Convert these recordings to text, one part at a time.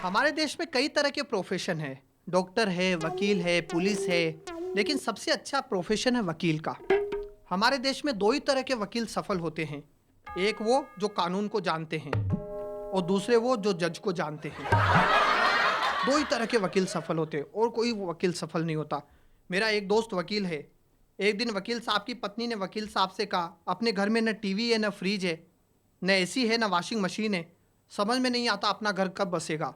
हमारे देश में कई तरह के प्रोफेशन है। डॉक्टर है, वकील है, पुलिस है, लेकिन सबसे अच्छा प्रोफेशन है वकील का। हमारे देश में दो ही तरह के वकील सफल होते हैं। एक वो जो कानून को जानते हैं और दूसरे वो जो जज को जानते हैं। दो ही तरह के वकील सफल होते हैं और कोई वकील सफल नहीं होता। मेरा एक दोस्त वकील है। एक दिन वकील साहब की पत्नी ने वकील साहब से कहा, अपने घर में न टीवी है, न फ्रिज है, न एसी है, न वॉशिंग मशीन है, समझ में नहीं आता अपना घर कब बसेगा।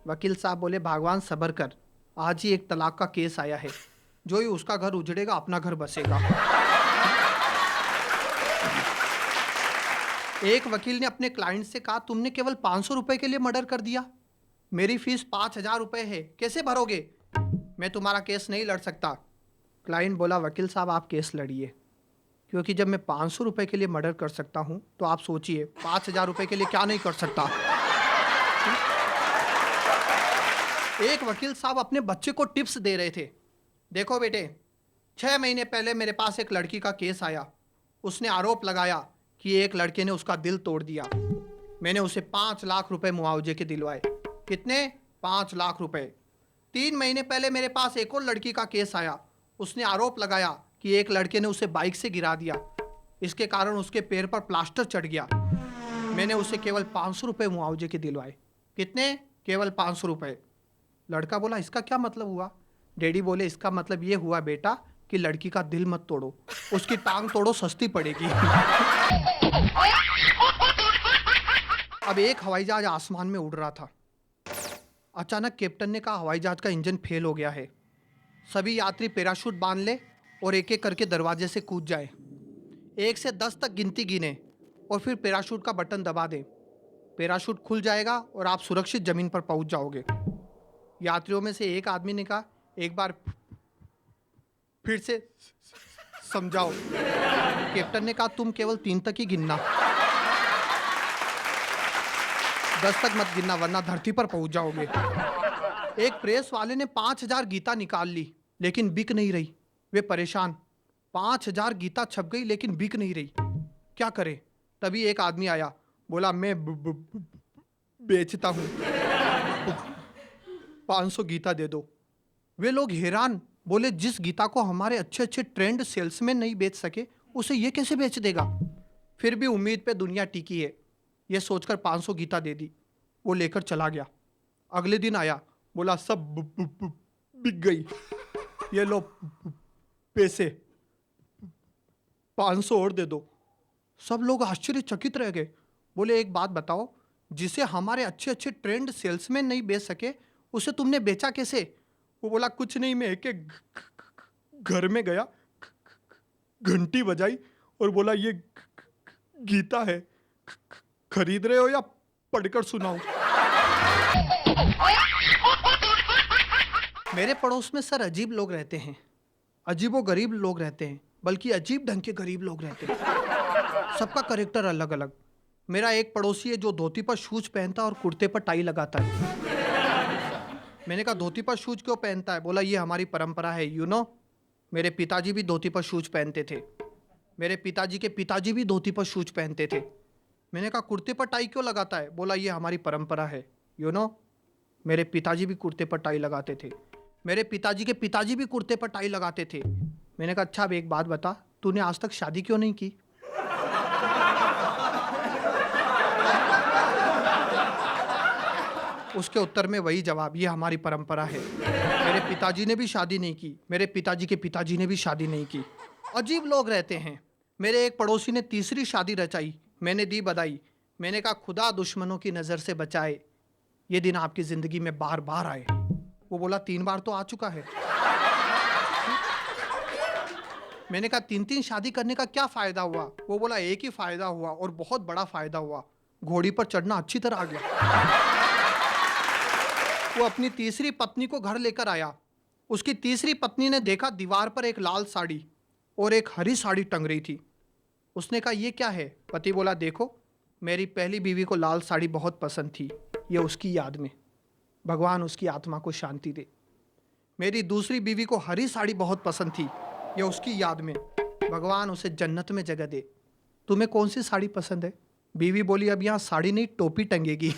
वकील साहब बोले, भगवान सब्र कर, आज ही एक तलाक का केस आया है, जो ही उसका घर उजड़ेगा अपना घर बसेगा। एक वकील ने अपने क्लाइंट से कहा, तुमने केवल 500 रुपए के लिए मर्डर कर दिया, मेरी फीस 5000 रुपए है, कैसे भरोगे? मैं तुम्हारा केस नहीं लड़ सकता। क्लाइंट बोला, वकील साहब आप केस लड़िए, क्योंकि जब मैं 500 रुपए के लिए मर्डर कर सकता हूं तो आप सोचिए 5000 रुपए के लिए क्या नहीं कर सकता। एक वकील साहब अपने बच्चे को टिप्स दे रहे थे, देखो बेटे, 6 महीने पहले मेरे पास एक लड़की का केस आया। उसने आरोप लगाया कि एक लड़के ने उसका दिल तोड़ दिया। मैंने उसे 5 लाख रुपए मुआवजे के दिलवाए। कितने? 5 लाख रुपए। 3 महीने पहले मेरे पास एक और लड़की का केस आया। उसने आरोप लगाया कि एक लड़के ने उसे बाइक से गिरा दिया, इसके कारण उसके पैर पर प्लास्टर चढ़ गया। मैंने उसे केवल 500 रुपये मुआवजे के दिलवाए। कितने? केवल 500 रुपये। लड़का बोला, इसका क्या मतलब हुआ? डैडी बोले, इसका मतलब ये हुआ बेटा कि लड़की का दिल मत तोड़ो, उसकी टांग तोड़ो, सस्ती पड़ेगी। अब एक हवाई जहाज आसमान में उड़ रहा था। अचानक कैप्टन ने कहा, हवाई जहाज का इंजन फेल हो गया है, सभी यात्री पैराशूट बांध ले और एक एक करके दरवाजे से कूद जाए। 1 से 10 तक गिनती गिने और फिर पैराशूट का बटन दबा दे। पैराशूट खुल जाएगा और आप सुरक्षित जमीन पर पहुंच जाओगे। यात्रियों में से एक आदमी ने कहा, एक बार फिर से समझाओ। कैप्टन ने कहा, तुम केवल 3 तक ही गिनना, 10 तक मत गिनना वरना धरती पर पहुंच जाओगे। एक प्रेस वाले ने 5000 गीता निकाल ली, लेकिन बिक नहीं रही। वे परेशान, 5000 गीता छप गई लेकिन बिक नहीं रही, क्या करे? तभी एक आदमी आया, बोला, मैं बेचता हूं, 500 गीता दे दो। वे लोग हैरान, बोले, जिस गीता को हमारे अच्छे अच्छे ट्रेंड सेल्समैन नहीं बेच सके, उसे ये कैसे बेच देगा? फिर भी उम्मीद पे दुनिया टिकी है, ये सोचकर 500 गीता दे दी। वो लेकर चला गया। अगले दिन आया, बोला, सब बिक गई, ये लो पैसे, 500 और दे दो। सब लोग आश्चर्यचकित रह गए। बोले, एक बात बताओ, जिसे हमारे अच्छे अच्छे ट्रेंड सेल्समैन नहीं बेच सके, उसे तुमने बेचा कैसे? वो बोला, कुछ नहीं, मैं एक घर में गया, घंटी बजाई और बोला, ये गीता है, खरीद रहे हो या पढ़कर सुनाऊं? मेरे पड़ोस में सर अजीब लोग रहते हैं, अजीबो गरीब लोग रहते हैं, बल्कि अजीब ढंग के गरीब लोग रहते हैं। सबका करेक्टर अलग अलग। मेरा एक पड़ोसी है जो धोती पर शूज पहनता है और कुर्ते पर टाई लगाता है। मैंने कहा, धोती पर शूज क्यों पहनता है? बोला, ये हमारी परंपरा है, यू नो, मेरे पिताजी भी धोती पर शूज पहनते थे, मेरे पिताजी के पिताजी भी धोती पर शूज पहनते थे। मैंने कहा, कुर्ते पर टाई क्यों लगाता है? बोला, ये हमारी परंपरा है, यू नो, मेरे पिताजी भी कुर्ते पर टाई लगाते थे, मेरे पिताजी के पिताजी भी कुर्ते पर टाई लगाते थे। मैंने कहा, अच्छा अब एक बात बता, तूने आज तक शादी क्यों नहीं की? उसके उत्तर में वही जवाब, ये हमारी परंपरा है, मेरे पिताजी ने भी शादी नहीं की, मेरे पिताजी के पिताजी ने भी शादी नहीं की। अजीब लोग रहते हैं। मेरे एक पड़ोसी ने तीसरी शादी रचाई, मैंने दी बधाई। मैंने कहा, खुदा दुश्मनों की नज़र से बचाए, ये दिन आपकी ज़िंदगी में बार बार आए। वो बोला, 3 बार तो आ चुका है। मैंने कहा, 3-3 शादी करने का क्या फ़ायदा हुआ? वो बोला, एक ही फ़ायदा हुआ और बहुत बड़ा फ़ायदा हुआ, घोड़ी पर चढ़ना अच्छी तरह आ गया। वो अपनी तीसरी पत्नी को घर लेकर आया। उसकी तीसरी पत्नी ने देखा दीवार पर एक लाल साड़ी और एक हरी साड़ी टंग रही थी। उसने कहा, ये क्या है? पति बोला, देखो, मेरी पहली बीवी को लाल साड़ी बहुत पसंद थी, ये उसकी याद में, भगवान उसकी आत्मा को शांति दे। मेरी दूसरी बीवी को हरी साड़ी बहुत पसंद थी, ये उसकी याद में, भगवान उसे जन्नत में जगह दे। तुम्हें कौन सी साड़ी पसंद है? बीवी बोली अब यहाँ साड़ी नहीं टोपी टंगेगी।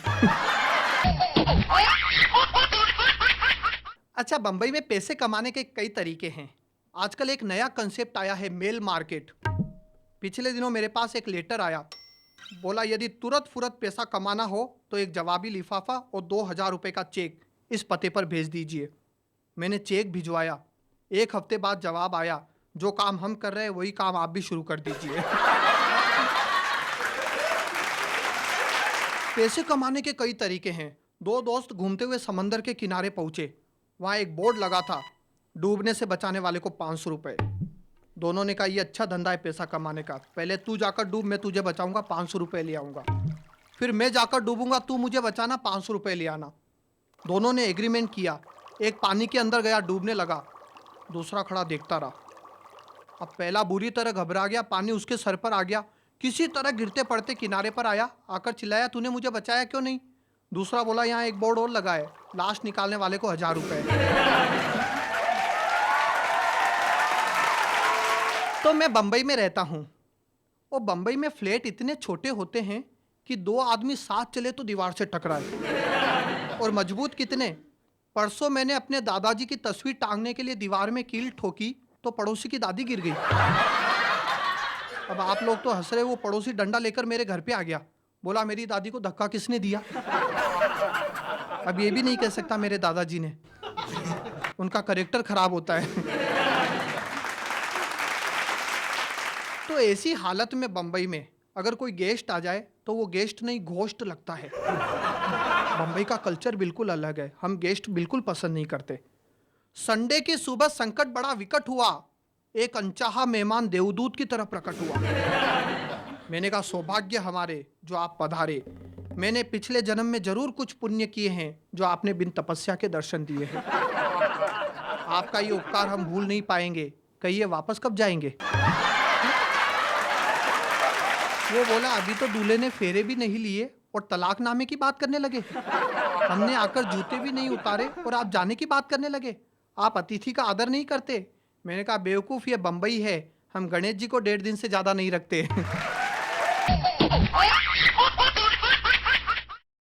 अच्छा, बंबई में पैसे कमाने के कई तरीके हैं। आजकल एक नया कंसेप्ट आया है, मेल मार्केट। पिछले दिनों मेरे पास एक लेटर आया, बोला यदि तुरंत फुरत पैसा कमाना हो तो एक जवाबी लिफाफा और 2,000 रुपये का चेक इस पते पर भेज दीजिए। मैंने चेक भिजवाया। 1 हफ्ते बाद जवाब आया, जो काम हम कर रहे हैं वही काम आप भी शुरू कर दीजिए। पैसे कमाने के कई तरीके हैं। 2 दोस्त घूमते हुए समंदर के किनारे पहुंचे। वहाँ एक बोर्ड लगा था, डूबने से बचाने वाले को 500 रुपये। दोनों ने कहा ये अच्छा धंधा है पैसा कमाने का, पहले तू जाकर डूब, मैं तुझे बचाऊंगा, 500 रुपये ले आऊँगा। फिर मैं जाकर डूबूंगा, तू मुझे बचाना, 500 रुपये ले आना। दोनों ने एग्रीमेंट किया। एक पानी के अंदर गया, डूबने लगा, दूसरा खड़ा देखता रहा। अब पहला बुरी तरह घबरा गया, पानी उसके सर पर आ गया, किसी तरह गिरते पड़ते किनारे पर आया, आकर चिल्लाया तूने मुझे बचाया क्यों नहीं? दूसरा बोला यहाँ एक बोर्ड और लगा है, लाश निकालने वाले को 1,000 रुपये। तो मैं बंबई में रहता हूँ और बंबई में फ्लैट इतने छोटे होते हैं कि 2 आदमी साथ चले तो दीवार से टकराए। और मजबूत कितने, परसों मैंने अपने दादाजी की तस्वीर टांगने के लिए दीवार में कील ठोकी तो पड़ोसी की दादी गिर गई। अब आप लोग तो हंस रहे, वो पड़ोसी डंडा लेकर मेरे घर पे आ गया, बोला मेरी दादी को धक्का किसने दिया? अब ये भी नहीं कह सकता मेरे दादाजी ने, उनका कैरेक्टर खराब होता है। तो ऐसी हालत में बंबई में अगर कोई गेस्ट आ जाए तो वो गेस्ट नहीं घोस्ट लगता है। बंबई का कल्चर बिल्कुल अलग है, हम गेस्ट बिल्कुल पसंद नहीं करते। संडे की सुबह संकट बड़ा विकट हुआ, एक अनचाहा मेहमान देवदूत की तरह प्रकट हुआ। मैंने कहा सौभाग्य हमारे जो आप पधारे, मैंने पिछले जन्म में जरूर कुछ पुण्य किए हैं जो आपने बिन तपस्या के दर्शन दिए हैं। आपका ये उपकार हम भूल नहीं पाएंगे, कहिए वापस कब जाएंगे? वो बोला अभी तो दूल्हे ने फेरे भी नहीं लिए और तलाकनामे की बात करने लगे। हमने आकर जूते भी नहीं उतारे और आप जाने की बात करने लगे। आप अतिथि का आदर नहीं करते। मैंने कहा बेवकूफ़, ये बंबई है, हम गणेश जी को 1.5 दिन से ज़्यादा नहीं रखते।